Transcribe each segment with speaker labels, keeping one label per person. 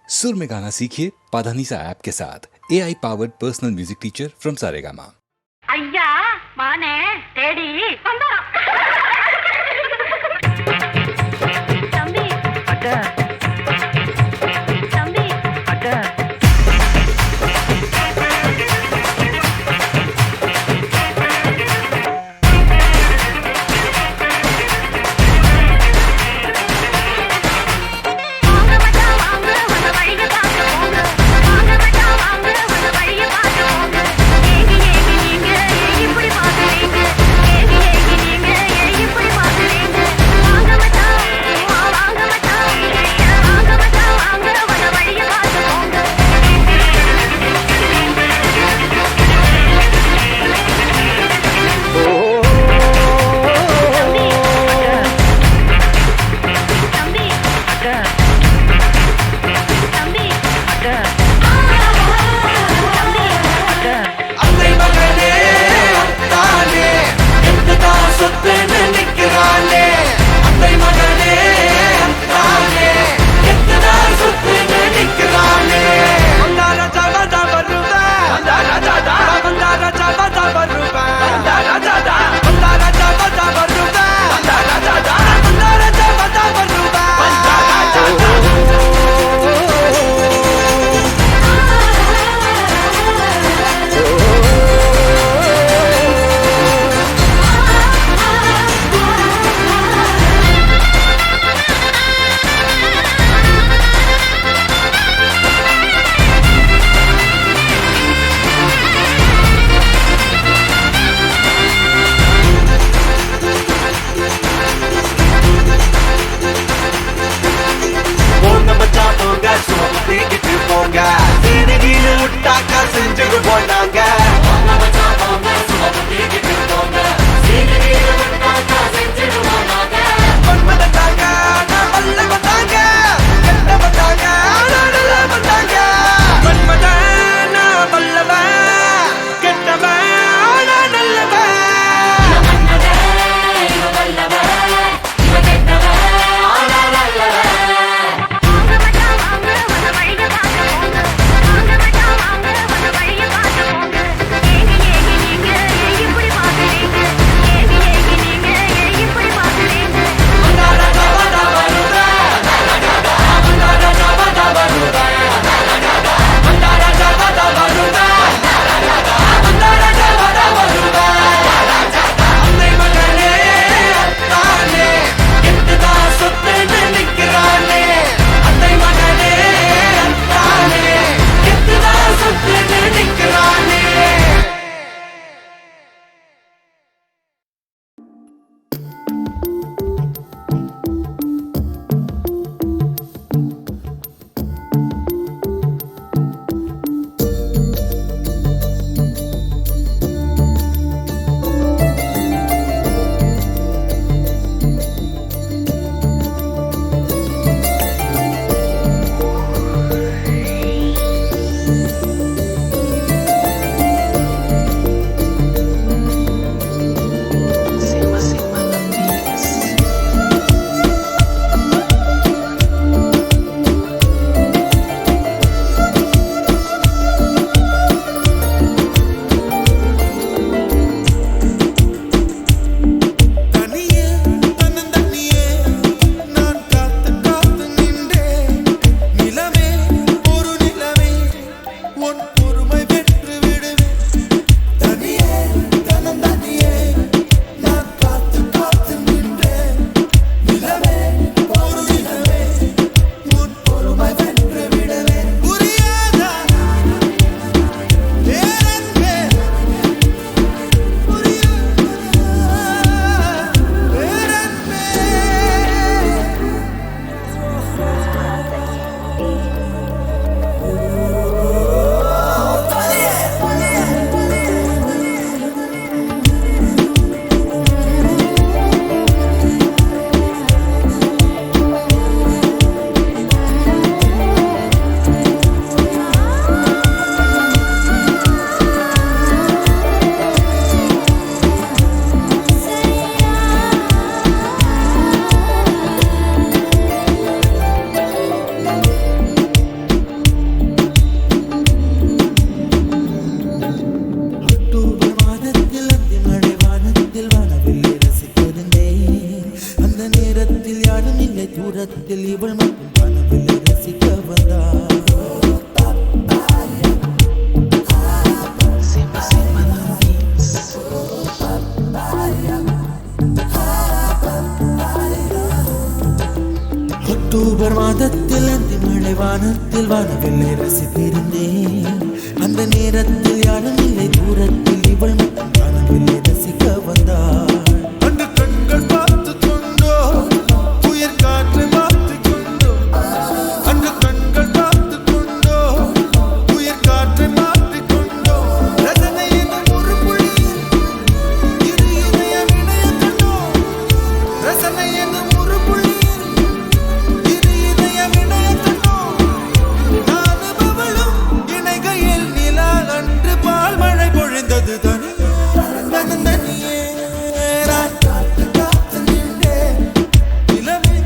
Speaker 1: सुर में गाना सीखिए पाधानीसा ऐप के साथ AI powered personal music teacher from Saregama.
Speaker 2: ஐயா மானே தேடி வந்தாராம். தம்பி
Speaker 3: அக்கா
Speaker 2: தம்பி
Speaker 3: அக்கா
Speaker 2: வாங்க மச்சான் வாங்க வந்த வழிய பார்த்து போங்க. வாங்க மச்சான் வாங்க வந்த வழிய பார்த்து போங்க. ஏகி ஏகி நீங்க இப்படி பார்க்கறீங்க. ஏகி ஏகி நீங்க இப்படி பார்க்கறீங்க. வாங்க மச்சான் வாங்க மச்சான்
Speaker 3: வானத்தில் வானவில்லை ரசித்திருந்தேன். அந்த நேரத்தில் யாரும் இல்லை, தூரத்தில் இவள் மட்டும் வானவில்லை ரசிக்க வந்தாள். அந்த கண்கள் பார்த்து கொண்டோ உயிர் காற்றை பார்த்து கொண்டோ, அந்த கண்கள் பார்த்து கொண்டோ உயிர் காற்றை பார்த்து கொண்டோ, ரசனை என்னும் ஒரு புள்ளி இரு இதயம் இணைய கண்டோ, ரசனை என்னும் ஒரு புள்ளி இரு இதயம் இணைய கண்டோ. நானும் அவளும் இணைகையில் நிலா அன்று பால் மழை பொழிந்தது தனி தனியே. நான் காத்து காத்து நின்றேன் நிலவே,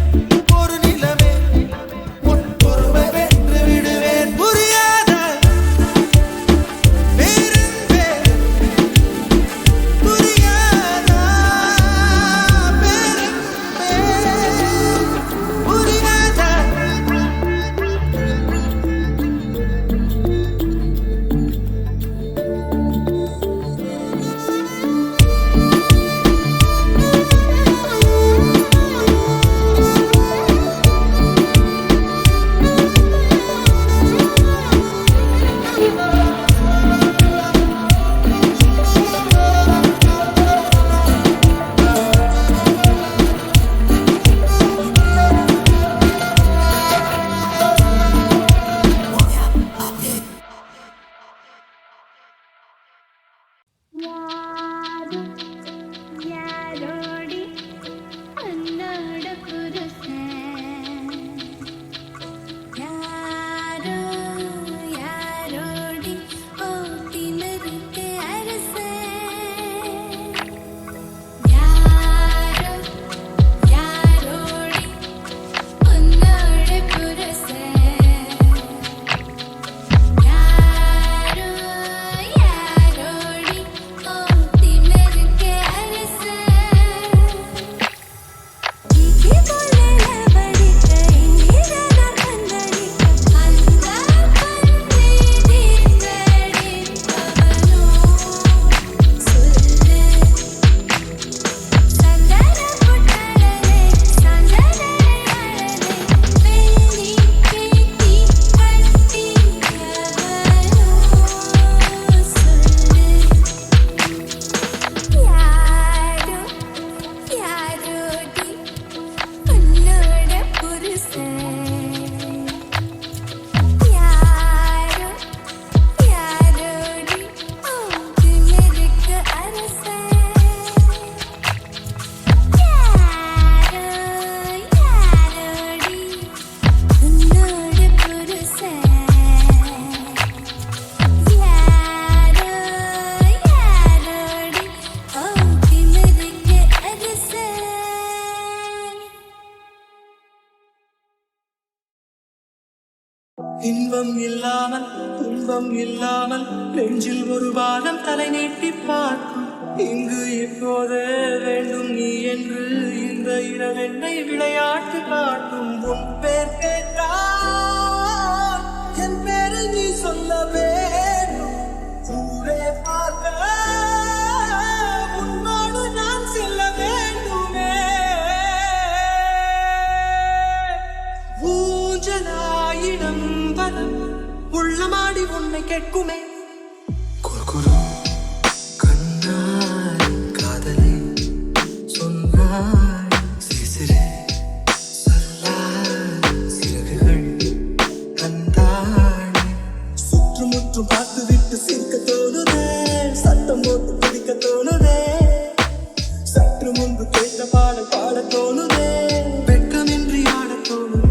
Speaker 3: ஒரு நிலவே, உன் பொறுமை வென்று விடுவேன். புரியாத பேரன்பே, புரியாத பேரன்பே, புரியாத.
Speaker 2: யாரோடி உன்னோட புருஷன், யாரோ யாரோடி ஓட்டி மறிக்க அரசன், யாரோ யாரோடி உன்னோட புருஷன், யாரோ யாரோடி ஓட்டி மறிக்க அரசன். கீகி போல படிக்க இனிதா கந்தளிக்க அந்த கண்ணே தீர்த்தடி பவனோ சொல்லு. சந்தன புட்டழலே சந்தனரை அழலே பெண்ணி கேட்டி கட்டி அவனோ சொல்லு. யாரோ யாரோடி உன்னோட புருஷன், யாரோ யாரோடி ஓட்டி மறிக்க அரசன், யாரோ யாரோடி உன்னோட புருஷன், யாரோ யாரோடி ஓட்டி மறிக்க அரசன்.
Speaker 3: இன்பம் இல்லாமல் துன்பம் இல்லாமல் நெஞ்சில் ஒரு வாரம் தலை நீட்டி பார்க்கும். இங்கு இப்போதே வேண்டும் நீ என்று இந்த இரவெண்ணை விளையாட்டு காட்டும். உன் பேர் கேட்டால் என் பேரை நீ சொல்ல வேண்டும். ஊரே பார்க்க உன்னோடு நான் செல்ல வேண்டுமே. ஊஞ்சலாயிடம் வரம் உள்ளமாடி உன்னை கேட்குமே. குறுகுறு கண்ணாய் காதலே சொன்னாய் சிசிரே சொல்லாய் சிறகுகள் தந்தாய். சுற்றுமுற்றும் பார்த்து விட்டு சிரிக்க தோணுதே, சத்தம் போட்டு பிடிக்க தோணுதே. சற்று முன்பு கேட்ட பாடல் பாட தோணுதே, வெட்கமின்றி ஆட தோணுதே.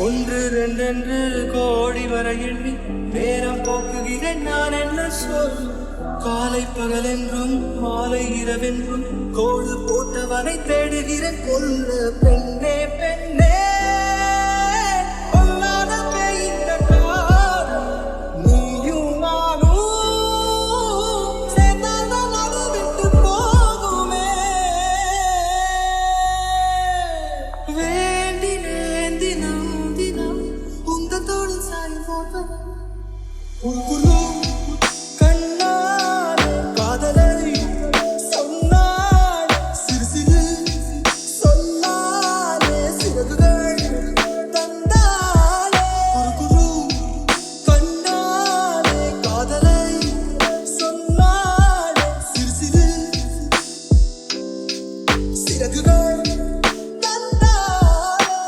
Speaker 3: ஒன்று ரெண்டென்று கோடி வரை எண்ணி நேரம் போக்குகிறேன் நான் என்ன சொல். காலை பகலென்றும் மாலை இரவென்றும் கோடு போட்டவனை தேடுகிறேன் கொல்ல. பெண்ணே பெண்ணே பொல்லாத பெய்த காலம், நீயும் நானும் சேர்ந்தால்தான் அது விட்டு போகுமே. வேண்டினேன் தினம் தினம் உந்த தோளில் சாயும் போட்டவன் குரு கண்ணால் காதலை சொன்னாள் சிறு சிறு சொன்னாலே சிறகுகள் தந்தாளே குரு கண்ணாலே காதலை சொன்னாலே சிறு சிறு சிறகுகள் தந்தாளே.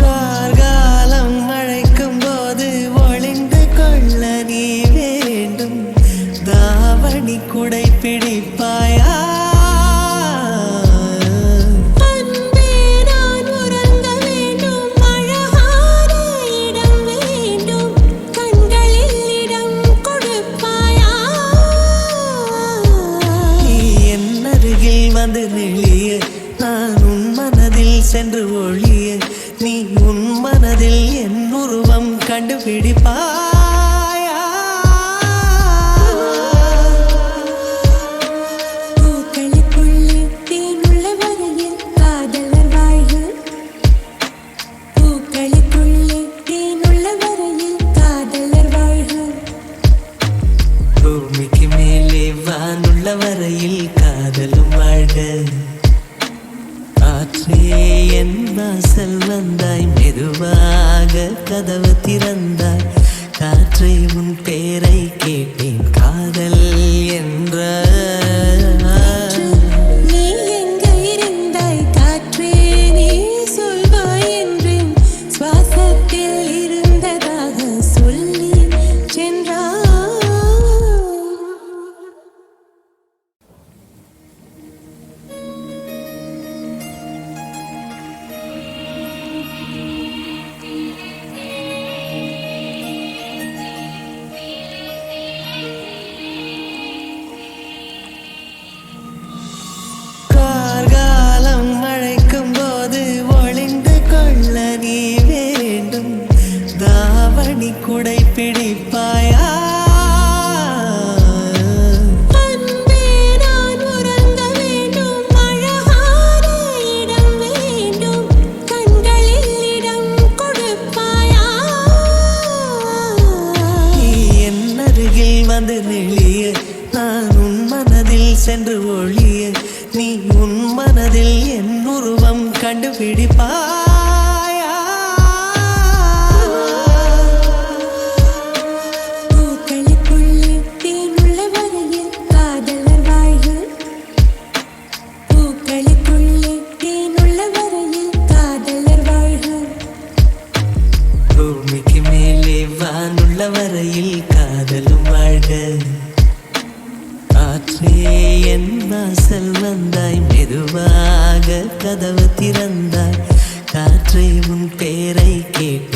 Speaker 4: கார்காலம் அழைக்கும் போது ஒளிந்து கொள்ள நீ வேண்டும் தாவணி குடை பிடிப்பாயா
Speaker 5: அன்பே நான் உறங்க வேண்டும் அழகான இடம் வேண்டும் கண்களில் இடம் கொடுப்பாயா
Speaker 4: நீ என் அருகில் வந்து நெளிய நான் உன் மனதில் சென்று ஒளிய நீ உன் மனதில் என் உருவம் கண்டுபிடிப்பாயா
Speaker 5: பூக்களுக்குள்ளே தேனுள்ள வரையில் காதலர் வாழ்க பூக்களுக்குள்ளே தேனுள்ள வரையில் காதலர் வாழ்க
Speaker 4: பூமிக்கு மேலே வானுள்ள வரையில் காதலும் வாழ்க காற்றே என் வாசல் வந்தாய் மெதுவாக கதவு திறந்தாய் காற்றே உன் பேரை கேட்டேன் காதல் என்ற
Speaker 5: நீ எங்கே இருந்தாய் காற்றே நீ சொல்வாய் என்றேன் சுவாசத்தில் இருந்ததாக சொல்லி சென்றாய்
Speaker 4: கார்காலம் அழைக்கும் போது ஒளிந்து கொள்ள நீ வேண்டும் தாவணி குடை பிடிப்பாயா
Speaker 5: அன்பே நான் உறங்க வேண்டும் அழகான இடம் வேண்டும் கண்களில் இடம் கொடுப்பாயா
Speaker 4: நீ என் அருகில் வந்து நெளிய நான் உன் மனதில் சென்று ஒளிய நீ உன் மனதில் என் உருவம் கண்டுபிடிப்பாயா
Speaker 5: பூக்களுக்குள்ளே தேனுள்ள வரையில் காதலர் வாழ்க பூக்களுக்குள்ளே தேனுள்ள வரையில் காதலர் வாழ்க
Speaker 4: பூமிக்கு மேலே வானுள்ள வரையில் காதலும் வாழ்க காற்றே என் வாசல் வந்தாய் மெதுவாக கதவு திறந்தாய் காற்றே உன் பேரை கேட்டு